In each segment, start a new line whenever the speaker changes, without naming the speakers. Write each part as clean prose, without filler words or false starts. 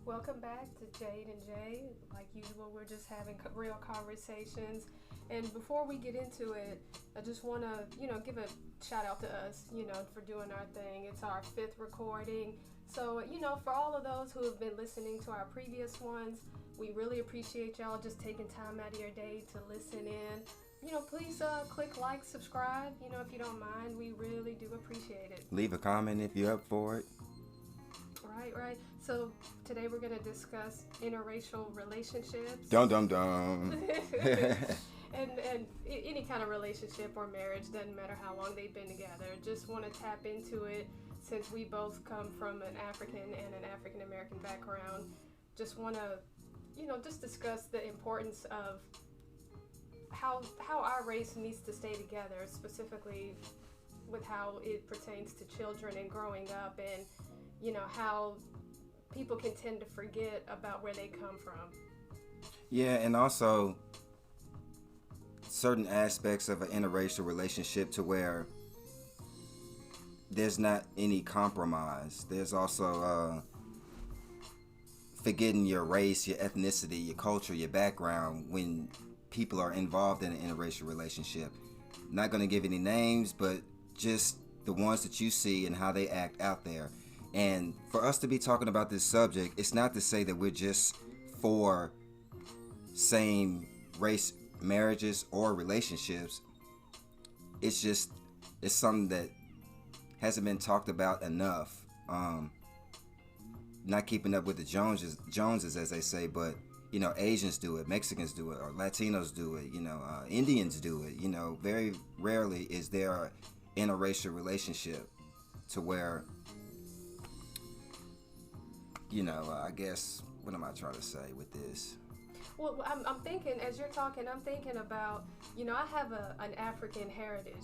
Welcome back to Jade and Jay. Like usual, we're just having real conversations. And before we get into it, I just want to, give a shout out to us, for doing our thing. It's our fifth recording. So, for all of those who have been listening to our previous ones, we really appreciate y'all just taking time out of your day to listen in. Please click like, subscribe, if you don't mind. We really do appreciate it.
Leave a comment if you're up for it.
Right. So today we're going to discuss interracial relationships.
Dum dum dum.
and any kind of relationship or marriage, doesn't matter how long they've been together. Just want to tap into it since we both come from an African and an African American background. Just want to, just discuss the importance of how our race needs to stay together, specifically with how it pertains to children and growing up, and how people can tend to forget about where they come from.
Yeah, and also certain aspects of an interracial relationship to where there's not any compromise. There's also forgetting your race, your ethnicity, your culture, your background when people are involved in an interracial relationship. Not going to give any names, but just the ones that you see and how they act out there. And for us to be talking about this subject, it's not to say that we're just for same race marriages or relationships. It's something that hasn't been talked about enough. Not keeping up with the Joneses, as they say, but Asians do it, Mexicans do it, or Latinos do it, Indians do it. Very rarely is there an interracial relationship to where I guess, what am I trying to say with this?
Well, I'm thinking, as you're talking, I'm thinking about, I have an African heritage,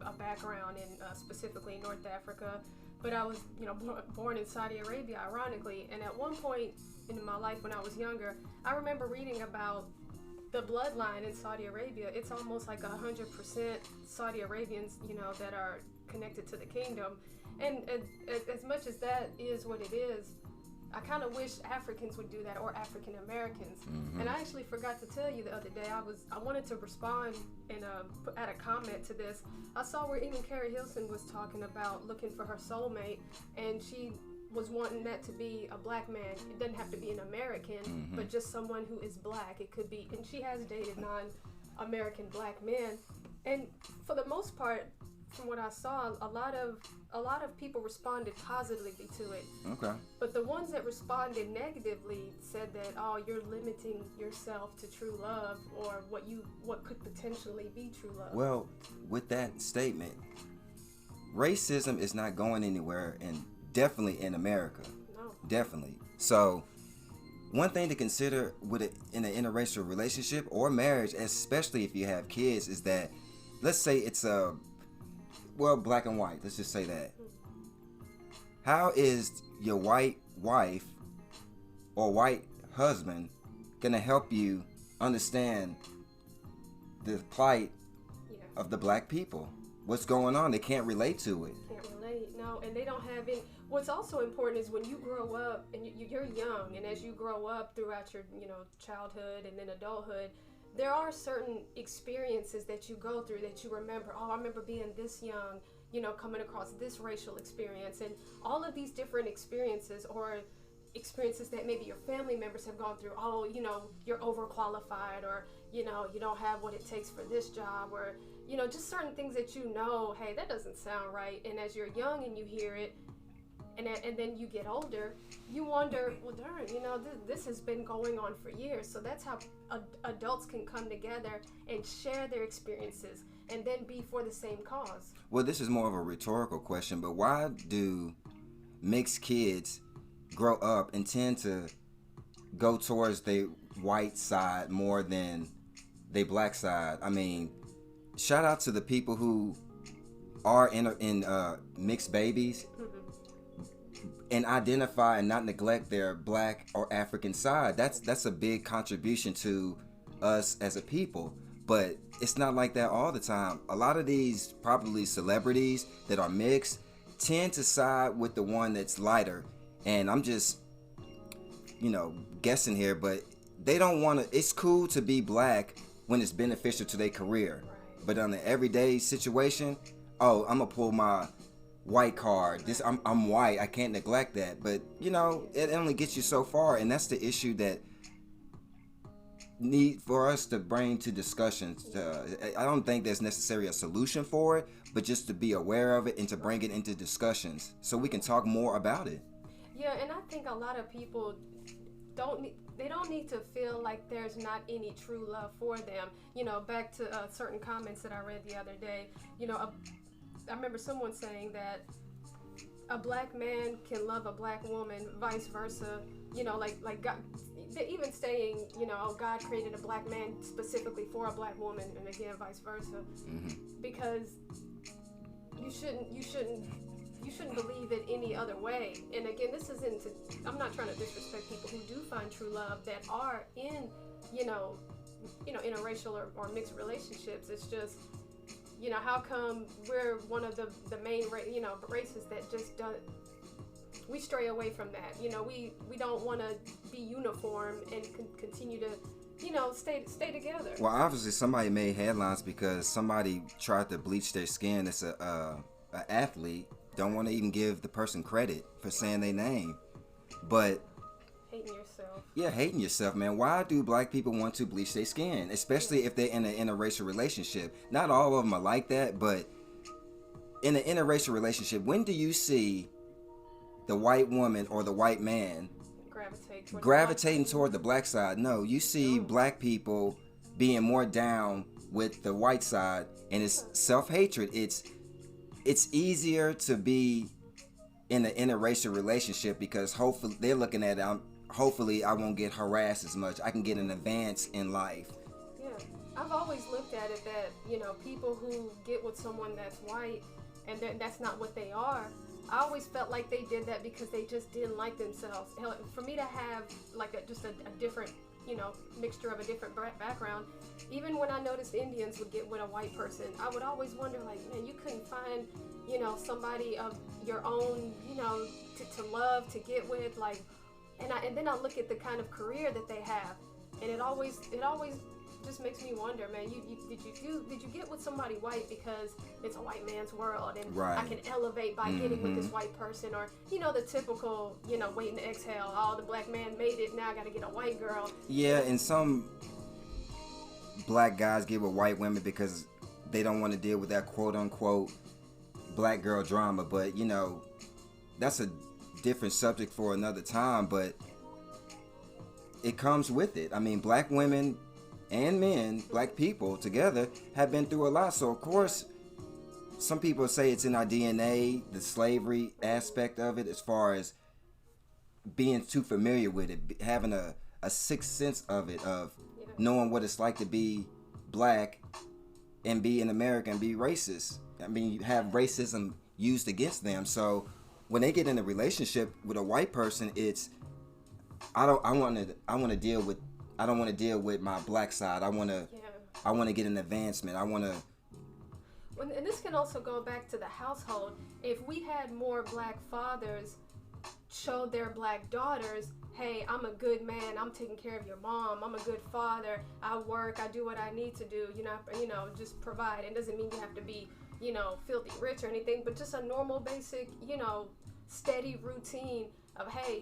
a background in specifically North Africa, but I was, born in Saudi Arabia, ironically, and at one point in my life when I was younger, I remember reading about the bloodline in Saudi Arabia. It's almost like 100% Saudi Arabians, that are connected to the kingdom, and as much as that is what it is, I kind of wish Africans would do that, or African Americans.
Mm-hmm.
And I actually forgot to tell you the other day, I wanted to respond and add a comment to this. I saw where even Carrie Hilson was talking about looking for her soulmate, and she was wanting that to be a black man. It doesn't have to be an American,
mm-hmm.
but just someone who is black. It could be, and she has dated non-American black men. And for the most part, from what I saw, a lot of people responded positively to it.
Okay.
But the ones that responded negatively said that, oh, you're limiting yourself to true love, or what could potentially be true love.
Well, with that statement, racism is not going anywhere, and definitely in America.
No.
Definitely. So, one thing to consider in an interracial relationship or marriage, especially if you have kids, is that, let's say it's black and white. Let's just say that. How is your white wife or white husband gonna help you understand the plight of the black people? What's going on? They can't relate to it.
Can't relate, no. And they don't have any. What's also important is when you grow up and you're young, and as you grow up throughout your childhood and then adulthood, there are certain experiences that you go through that you remember. Oh, I remember being this young, coming across this racial experience, and all of these different experiences, or experiences that maybe your family members have gone through. Oh, you're overqualified, or you don't have what it takes for this job, or just certain things that hey, that doesn't sound right. And as you're young and you hear it, and then you get older, you wonder, well, darn, this has been going on for years. So that's how adults can come together and share their experiences and then be for the same cause.
Well, this is more of a rhetorical question, but why do mixed kids grow up and tend to go towards the white side more than the black side? I mean, shout out to the people who are in mixed babies. Mm-hmm. And identify and not neglect their black or African side. That's a big contribution to us as a people. But it's not like that all the time. A lot of these probably celebrities that are mixed tend to side with the one that's lighter. And I'm just guessing here, but they don't want to. It's cool to be black when it's beneficial to their career,
Right.
but on the everyday situation, oh, I'm gonna pull my white card. This I'm white. I can't neglect that. But it only gets you so far, and that's the issue that need for us to bring to discussions. I don't think there's necessarily a solution for it, but just to be aware of it and to bring it into discussions so we can talk more about it.
Yeah, and I think a lot of people don't need to feel like there's not any true love for them. Back to certain comments that I read the other day. I remember someone saying that a black man can love a black woman, vice versa. Like God, they even saying, God created a black man specifically for a black woman, and again, vice versa, because you shouldn't believe it any other way. And again, this isn't to, I'm not trying to disrespect people who do find true love that are in, interracial or mixed relationships. It's just, how come we're one of the main, races that just don't, we stray away from that. We don't want to be uniform and continue to, stay together.
Well, obviously somebody made headlines because somebody tried to bleach their skin. It's a athlete. Don't want to even give the person credit for saying their name, but
hating yourself.
Yeah, hating yourself, man. Why do black people want to bleach their skin, especially if they're in an interracial relationship? Not all of them are like that, but in an interracial relationship, when do you see the white woman or the white man gravitating toward the black side? No, you see black people being more down with the white side, and it's self-hatred. It's easier to be in an interracial relationship because hopefully they're looking at it. Hopefully I won't get harassed as much. I can get an advance in life.
Yeah, I've always looked at it that people who get with someone that's white and that's not what they are. I always felt like they did that because they just didn't like themselves. Hell, for me to have like a different, mixture of a different background, even when I noticed Indians would get with a white person, I would always wonder, like, man, you couldn't find, somebody of your own, to love, to get with, like, and then I look at the kind of career that they have, and it always just makes me wonder, man, did you get with somebody white because it's a white man's world and
right.
I can elevate by getting with this white person, or the typical waiting to exhale, oh, the black man made it, now I gotta get a white girl.
Yeah, and some black guys get with white women because they don't want to deal with that quote unquote black girl drama, but that's a different subject for another time, but it comes with it. I mean, black women and men, black people together, have been through a lot. So of course, some people say it's in our DNA, the slavery aspect of it, as far as being too familiar with it, having a sixth sense of it, of knowing what it's like to be black and be in America and be racist. I mean, you have racism used against them. So when they get in a relationship with a white person, it's I don't want to deal with my black side. I want to get an advancement. I want to.
And this can also go back to the household. If we had more black fathers show their black daughters, hey, I'm a good man, I'm taking care of your mom, I'm a good father, I work, I do what I need to do, just provide. It doesn't mean you have to be, filthy rich or anything, but just a normal, basic, steady routine of, hey,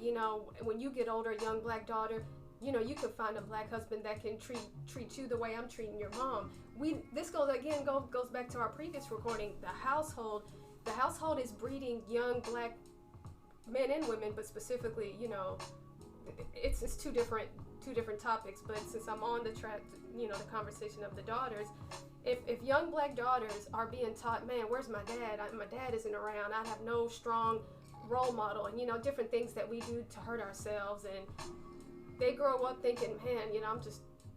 when you get older, young black daughter, you can find a black husband that can treat you the way I'm treating your mom. This goes back to our previous recording. The household is breeding young black men and women, but specifically, it's two different topics. But since I'm on the track, the conversation of the daughters, if young black daughters are being taught, man, where's my dad? My dad isn't around. I have no strong role model, and different things that we do to hurt ourselves, and they grow up thinking, man,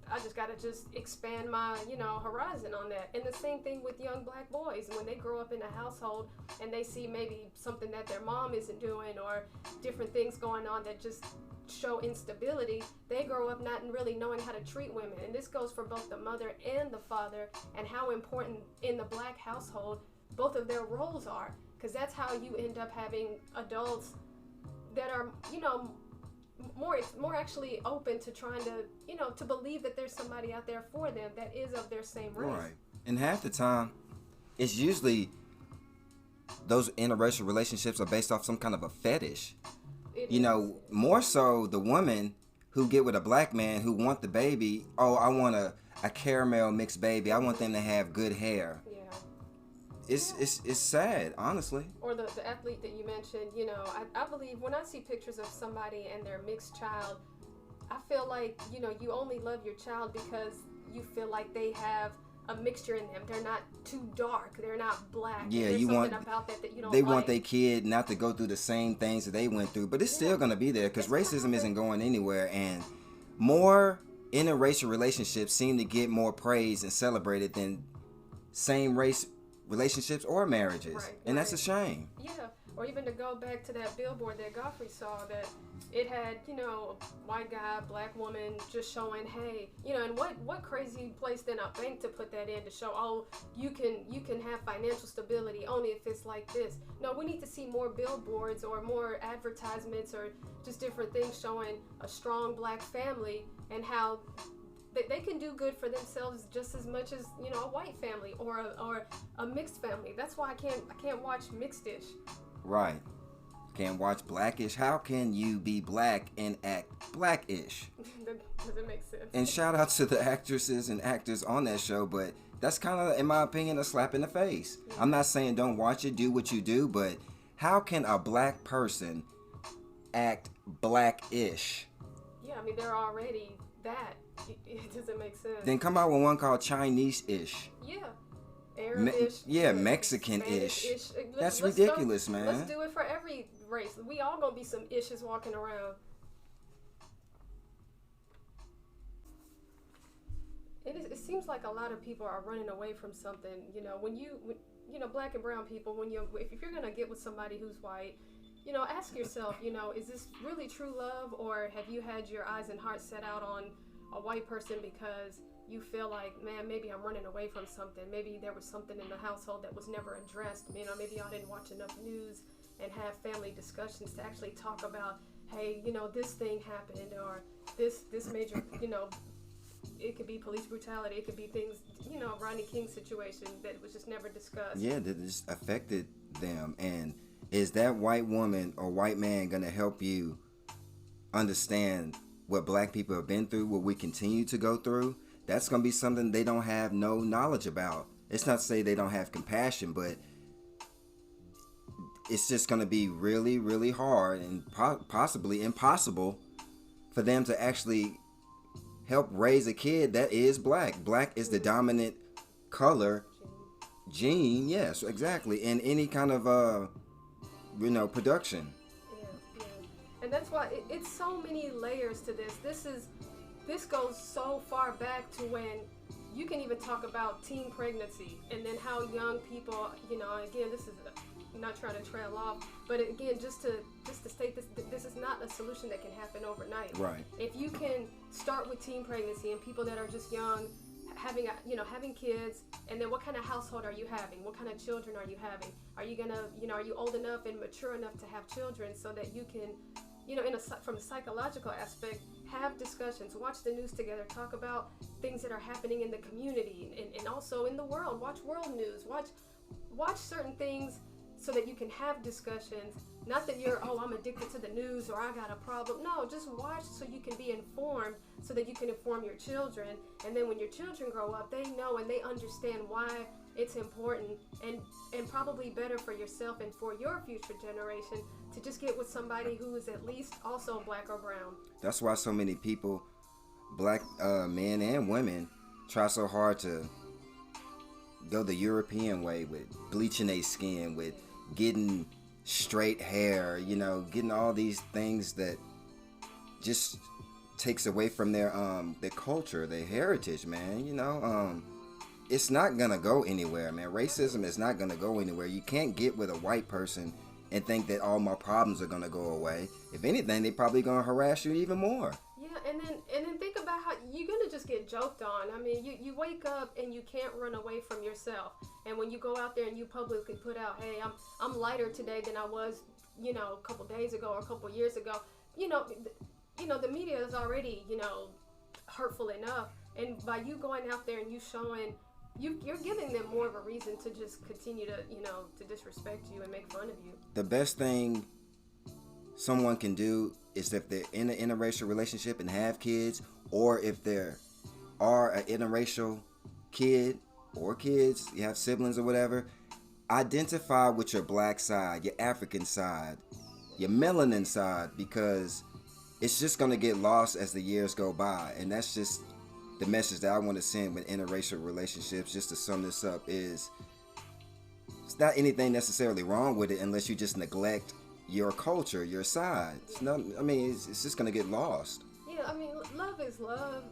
I just gotta expand my, horizon on that. And the same thing with young black boys. When they grow up in a household and they see maybe something that their mom isn't doing or different things going on that just show instability, they grow up not really knowing how to treat women. And this goes for both the mother and the father, and how important in the black household both of their roles are. Because that's how you end up having adults that are, more actually open to trying to, to believe that there's somebody out there for them that is of their same race.
Right. And half the time, it's usually those interracial relationships are based off some kind of a fetish. More so the women who get with a black man who want the baby. Oh, I want a caramel mixed baby. I want them to have good hair.
Yeah.
It's sad, honestly.
Or the athlete that you mentioned, I believe when I see pictures of somebody and their mixed child, I feel like, you only love your child because you feel like they have a mixture in them. They're not too dark. They're not black.
Yeah,
there's
you
something
want
about that you don't
they
like.
want their kid not to go through the same things that they went through, but it's still gonna be there because racism isn't going anywhere. And more interracial relationships seem to get more praise and celebrated than same race relationships or marriages, and that's a shame.
Yeah, or even to go back to that billboard that Godfrey saw, that it had, white guy, black woman, just showing, hey, and what crazy place then a bank to put that in to show, oh, you can have financial stability only if it's like this. No, we need to see more billboards or more advertisements or just different things showing a strong black family and how they can do good for themselves just as much as a white family or a mixed family. That's why I can't watch mixed-ish.
Right. Can't watch Blackish. How can you be black and act blackish?
That doesn't make sense.
And shout out to the actresses and actors on that show, but that's kind of, in my opinion, a slap in the face. Yeah. I'm not saying don't watch it, do what you do, but how can a black person act blackish?
Yeah, I mean, they're already that. It doesn't make sense.
Then come out with one called Chinese-ish.
Yeah. Arab-ish.
Mexican-ish. That's ridiculous, man.
Let's do it for every race. We all gonna be some ishes walking around. It seems like a lot of people are running away from something. When black and brown people, if you're gonna get with somebody who's white, ask yourself, is this really true love, or have you had your eyes and heart set out on a white person because you feel like, man, maybe I'm running away from something. Maybe there was something in the household that was never addressed. Maybe y'all didn't watch enough news and have family discussions to actually talk about, hey, this thing happened, or this major, it could be police brutality. It could be things, Rodney King situation that was just never discussed.
Yeah, that just affected them. And is that white woman or white man going to help you understand what black people have been through, what we continue to go through? That's going to be something they don't have no knowledge about. It's not to say they don't have compassion, but it's just going to be really, really hard and possibly impossible for them to actually help raise a kid that is black. Black is the dominant color gene, yes, exactly, in any kind of, production.
Yeah. And that's why it's so many layers to this. This goes so far back to when you can even talk about teen pregnancy, and then how young people, again, this is not trying to trail off, but again, just to state this is not a solution that can happen overnight.
Right.
If you can start with teen pregnancy and people that are just young, having kids, and then what kind of household are you having? What kind of children are you having? Are you gonna, are you old enough and mature enough to have children so that you can, from a psychological aspect, have discussions, watch the news together, talk about things that are happening in the community and also in the world. Watch world news, watch certain things so that you can have discussions. Not that you're, I'm addicted to the news or I got a problem. No, just watch so you can be informed, so that you can inform your children. And then when your children grow up, they know and they understand why it's important and probably better for yourself and for your future generation to just get with somebody who is at least also black or brown.
That's why so many people, black men and women, try so hard to go the European way with bleaching their skin, with getting straight hair, getting all these things that just takes away from their culture, their heritage, man. It's not gonna go anywhere, man. Racism is not gonna go anywhere. You can't get with a white person and think that all my problems are gonna go away. If anything, they're probably gonna harass you even more.
Yeah, and then think about how you're gonna just get joked on. I mean, you wake up and you can't run away from yourself. And when you go out there and you publicly put out, hey, I'm lighter today than I was, a couple days ago or a couple years ago, the media is already, hurtful enough. And by you going out there and you showing, you're giving them more of a reason to just continue to, to disrespect you and make fun of you.
The best thing someone can do is if they're in an interracial relationship and have kids, or if there are an interracial kid or kids, you have siblings or whatever, identify with your black side, your African side, your melanin side, because it's just going to get lost as the years go by. And that's just the message that I want to send with interracial relationships, just to sum this up, is it's not anything necessarily wrong with it unless you just neglect your culture, your side. It's not, it's just going to get lost.
Yeah, love is love.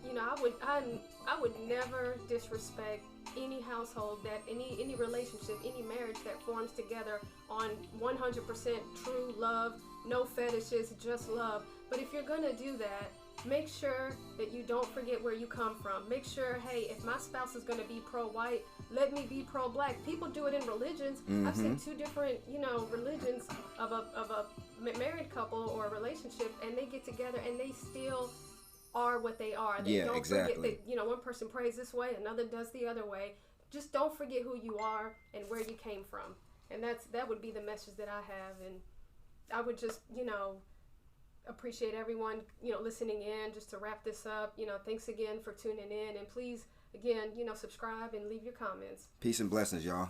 I would never disrespect any household, that any relationship, any marriage that forms together on 100% true love, no fetishes, just love. But if you're gonna do that, make sure that you don't forget where you come from. Make sure, hey, if my spouse is gonna be pro-white, let me be pro-black. People do it in religions. Mm-hmm. I've seen two different, religions of a married couple or a relationship, and they get together and they still are what they are. They don't
exactly.
forget that, one person prays this way, another does the other way. Just don't forget who you are and where you came from. And that would be the message that I have. And I would just, appreciate everyone, listening in. Just to wrap this up, thanks again for tuning in. And please, again, subscribe and leave your comments.
Peace and blessings, y'all.